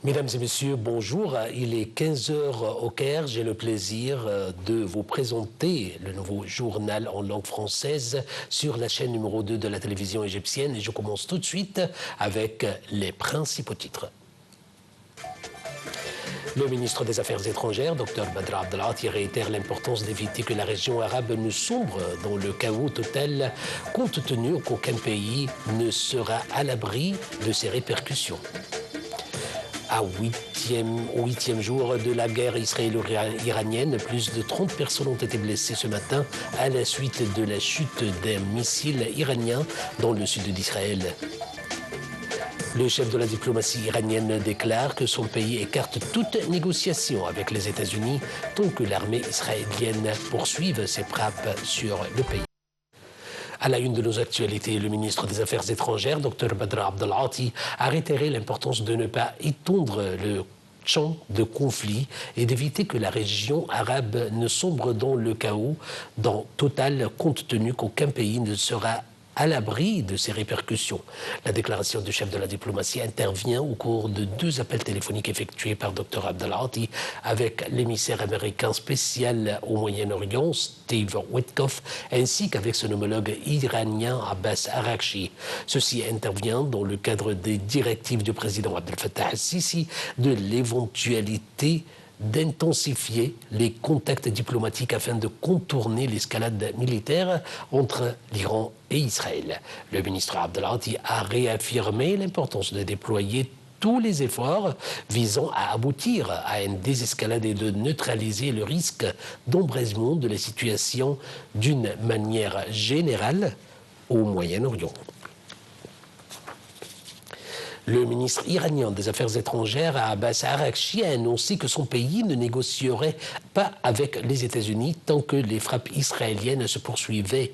Mesdames et messieurs, bonjour. Il est 15 heures au Caire. J'ai le plaisir de vous présenter le nouveau journal en langue française sur la chaîne numéro 2 de la télévision égyptienne. Et je commence tout de suite avec les principaux titres. Le ministre des Affaires étrangères, Dr Badr Abdelati, réitère l'importance d'éviter que la région arabe ne sombre dans le chaos total, compte tenu qu'aucun pays ne sera à l'abri de ses répercussions. Au huitième jour de la guerre israélo-iranienne, plus de 30 personnes ont été blessées ce matin à la suite de la chute d'un missile iranien dans le sud d'Israël. Le chef de la diplomatie iranienne déclare que son pays écarte toute négociation avec les États-Unis tant que l'armée israélienne poursuive ses frappes sur le pays. À la une de nos actualités, le ministre des Affaires étrangères, Dr Badr Abdelati, a réitéré l'importance de ne pas étendre le champ de conflit et d'éviter que la région arabe ne sombre dans le chaos total, compte tenu qu'aucun pays ne sera à l'abri de ces répercussions. La déclaration du chef de la diplomatie intervient au cours de 2 appels téléphoniques effectués par Dr Abdelati avec l'émissaire américain spécial au Moyen-Orient, Steve Witkoff, ainsi qu'avec son homologue iranien Abbas Araghchi. Ceci intervient dans le cadre des directives du président Abdel Fattah al-Sisi de l'éventualité d'intensifier les contacts diplomatiques afin de contourner l'escalade militaire entre l'Iran et Israël. Le ministre Abdelati a réaffirmé l'importance de déployer tous les efforts visant à aboutir à une désescalade et de neutraliser le risque d'embrasement de la situation d'une manière générale au Moyen-Orient. Le ministre iranien des Affaires étrangères, Abbas Araghchi, a annoncé que son pays ne négocierait pas avec les États-Unis tant que les frappes israéliennes se poursuivaient.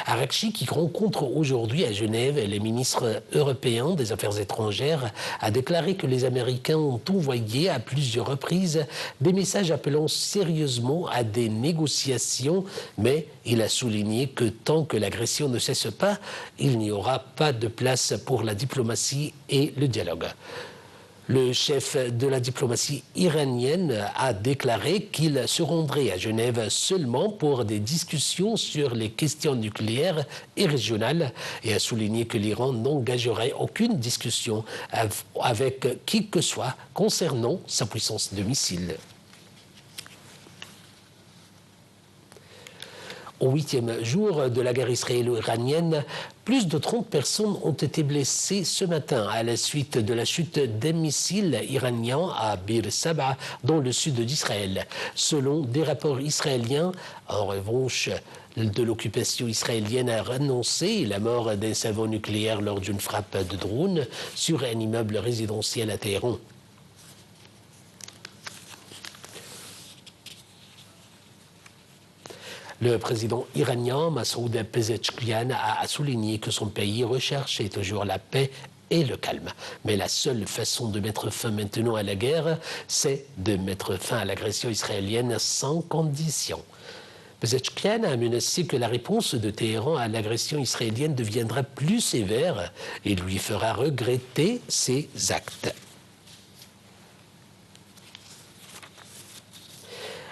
Araghchi, qui rencontre aujourd'hui à Genève les ministres européens des Affaires étrangères, a déclaré que les Américains ont envoyé à plusieurs reprises des messages appelant sérieusement à des négociations, mais il a souligné que tant que l'agression ne cesse pas, il n'y aura pas de place pour la diplomatie et le dialogue. Le chef de la diplomatie iranienne a déclaré qu'il se rendrait à Genève seulement pour des discussions sur les questions nucléaires et régionales et a souligné que l'Iran n'engagerait aucune discussion avec qui que soit concernant sa puissance de missiles. Au 8e jour de la guerre israélo-iranienne, plus de 30 personnes ont été blessées ce matin à la suite de la chute d'un missile iranien à Bir Saba, dans le sud d'Israël. Selon des rapports israéliens, en revanche, de l'occupation israélienne a annoncé la mort d'un savant nucléaire lors d'une frappe de drone sur un immeuble résidentiel à Téhéran. Le président iranien Massoud Pezeshkian a souligné que son pays recherchait toujours la paix et le calme. Mais la seule façon de mettre fin maintenant à la guerre, c'est de mettre fin à l'agression israélienne sans condition. Pezeshkian a menacé que la réponse de Téhéran à l'agression israélienne deviendra plus sévère et lui fera regretter ses actes.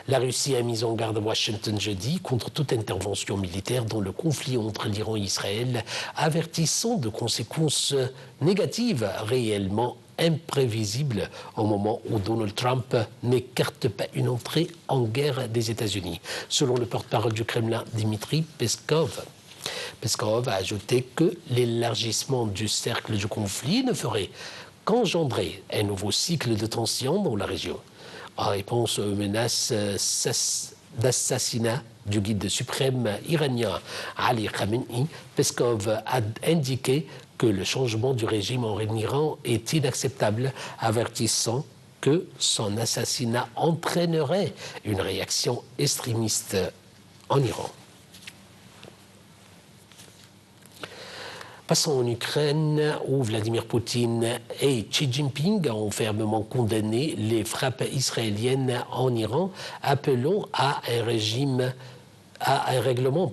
La Russie a mis en garde Washington jeudi contre toute intervention militaire dans le conflit entre l'Iran et Israël, avertissant de conséquences négatives réellement imprévisibles au moment où Donald Trump n'écarte pas une entrée en guerre des États-Unis. Selon le porte-parole du Kremlin, Dmitri Peskov, a ajouté que l'élargissement du cercle du conflit ne ferait qu'engendrer un nouveau cycle de tensions dans la région. En réponse aux menaces d'assassinat du guide suprême iranien Ali Khamenei, Peskov a indiqué que le changement du régime en Iran est inacceptable, avertissant que son assassinat entraînerait une réaction extrémiste en Iran. Passons en Ukraine, où Vladimir Poutine et Xi Jinping ont fermement condamné les frappes israéliennes en Iran, appelant à un régime à un règlement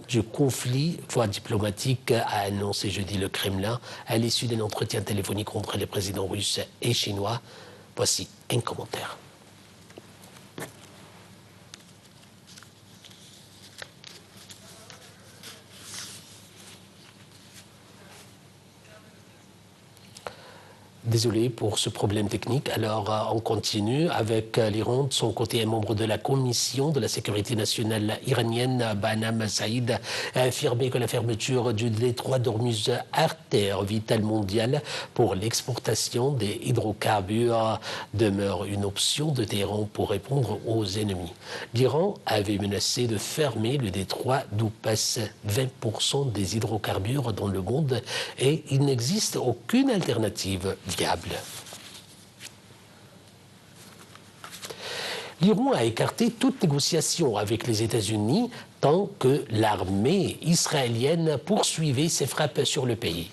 du conflit voie diplomatique, a annoncé jeudi le Kremlin à l'issue d'un entretien téléphonique entre les présidents russes et chinois. Voici un commentaire. Désolé pour ce problème technique. Alors, on continue avec l'Iran. De son côté, un membre de la Commission de la sécurité nationale iranienne, Bahnam Saïd, a affirmé que la fermeture du détroit d'Ormuz, artère vitale mondiale pour l'exportation des hydrocarbures, demeure une option de Téhéran pour répondre aux ennemis. L'Iran avait menacé de fermer le détroit d'où passent 20% des hydrocarbures dans le monde et il n'existe aucune alternative viable. L'Iran a écarté toute négociation avec les États-Unis tant que l'armée israélienne poursuivait ses frappes sur le pays.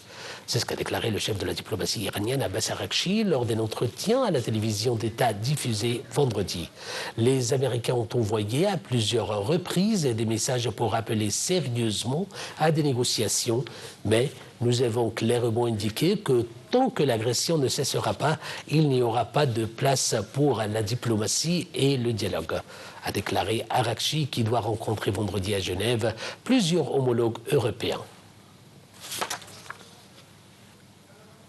C'est ce qu'a déclaré le chef de la diplomatie iranienne, Abbas Araghchi, lors d'un entretien à la télévision d'État diffusé vendredi. Les Américains ont envoyé à plusieurs reprises des messages pour appeler sérieusement à des négociations, mais nous avons clairement indiqué que tant que l'agression ne cessera pas, il n'y aura pas de place pour la diplomatie et le dialogue, a déclaré Araghchi, qui doit rencontrer vendredi à Genève plusieurs homologues européens.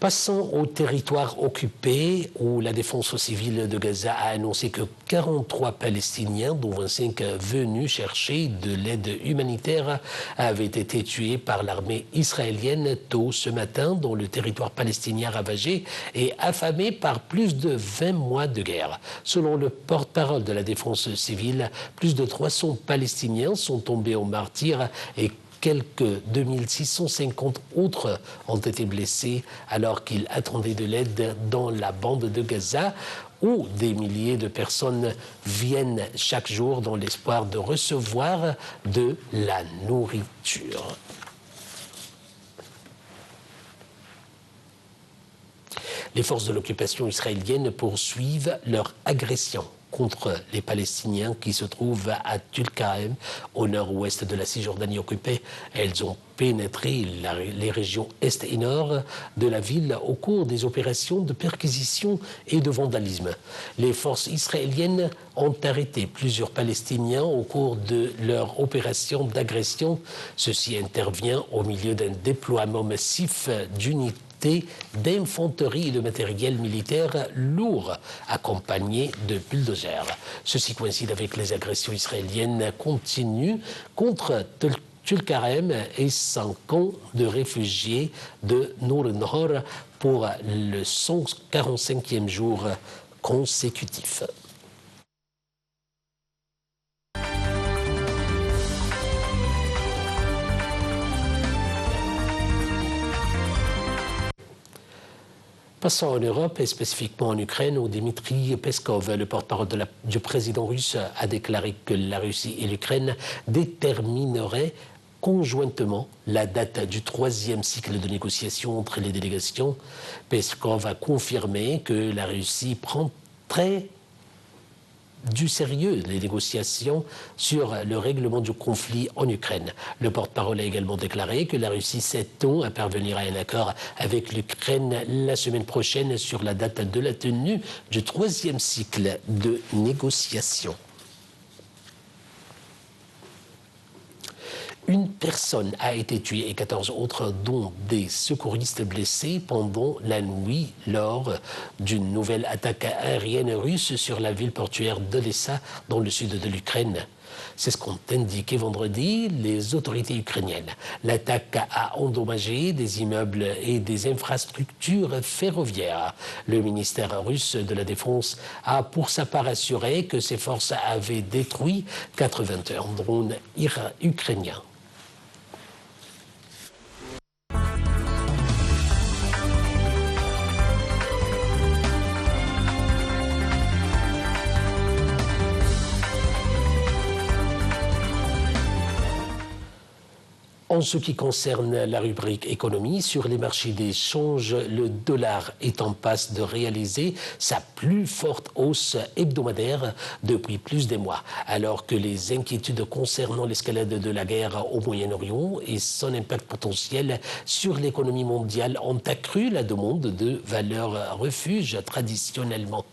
Passons au territoire occupé où la défense civile de Gaza a annoncé que 43 Palestiniens, dont 25 venus chercher de l'aide humanitaire, avaient été tués par l'armée israélienne tôt ce matin dans le territoire palestinien ravagé et affamé par plus de 20 mois de guerre. Selon le porte-parole de la défense civile, plus de 300 Palestiniens sont tombés en martyrs et quelques 2650 autres ont été blessés alors qu'ils attendaient de l'aide dans la bande de Gaza, où des milliers de personnes viennent chaque jour dans l'espoir de recevoir de la nourriture. Les forces de l'occupation israélienne poursuivent leur agression contre les Palestiniens qui se trouvent à Tulkarem, au nord-ouest de la Cisjordanie occupée. Elles ont pénétré les régions est et nord de la ville au cours des opérations de perquisition et de vandalisme. Les forces israéliennes ont arrêté plusieurs Palestiniens au cours de leur opération d'agression. Ceci intervient au milieu d'un déploiement massif d'unités d'infanterie et de matériel militaire lourd accompagné de bulldozers. Ceci coïncide avec les agressions israéliennes continues contre Tulkarem et 100 camps de réfugiés de Nour Nahor pour le 145e jour consécutif. Passons en Europe et spécifiquement en Ukraine où Dmitri Peskov, le porte-parole du président russe, a déclaré que la Russie et l'Ukraine détermineraient conjointement la date du 3e cycle de négociations entre les délégations. Peskov a confirmé que la Russie prend très du sérieux les négociations sur le règlement du conflit en Ukraine. Le porte-parole a également déclaré que la Russie s'attend à parvenir à un accord avec l'Ukraine la semaine prochaine sur la date de la tenue du 3e cycle de négociations. Une personne a été tuée et 14 autres, dont des secouristes blessés pendant la nuit lors d'une nouvelle attaque aérienne russe sur la ville portuaire d'Odessa dans le sud de l'Ukraine. C'est ce qu'ont indiqué vendredi les autorités ukrainiennes. L'attaque a endommagé des immeubles et des infrastructures ferroviaires. Le ministère russe de la Défense a pour sa part assuré que ses forces avaient détruit 81 drones ukrainiens. En ce qui concerne la rubrique économie, sur les marchés d'échange, le dollar est en passe de réaliser sa plus forte hausse hebdomadaire depuis plus de mois, alors que les inquiétudes concernant l'escalade de la guerre au Moyen-Orient et son impact potentiel sur l'économie mondiale ont accru la demande de valeurs refuge traditionnellement.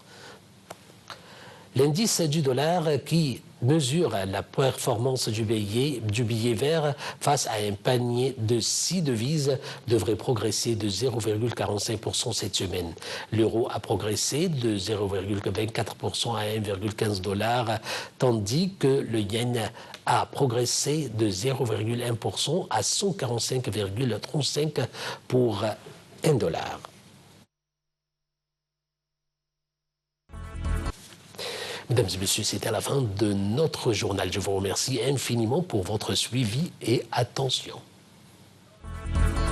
L'indice du dollar qui mesure la performance du billet vert face à un panier de 6 devises devrait progresser de 0,45% cette semaine. L'euro a progressé de 0,24% à 1,15 $, tandis que le yen a progressé de 0,1% à 145,35 pour $1. Mesdames et messieurs, c'est à la fin de notre journal. Je vous remercie infiniment pour votre suivi et attention.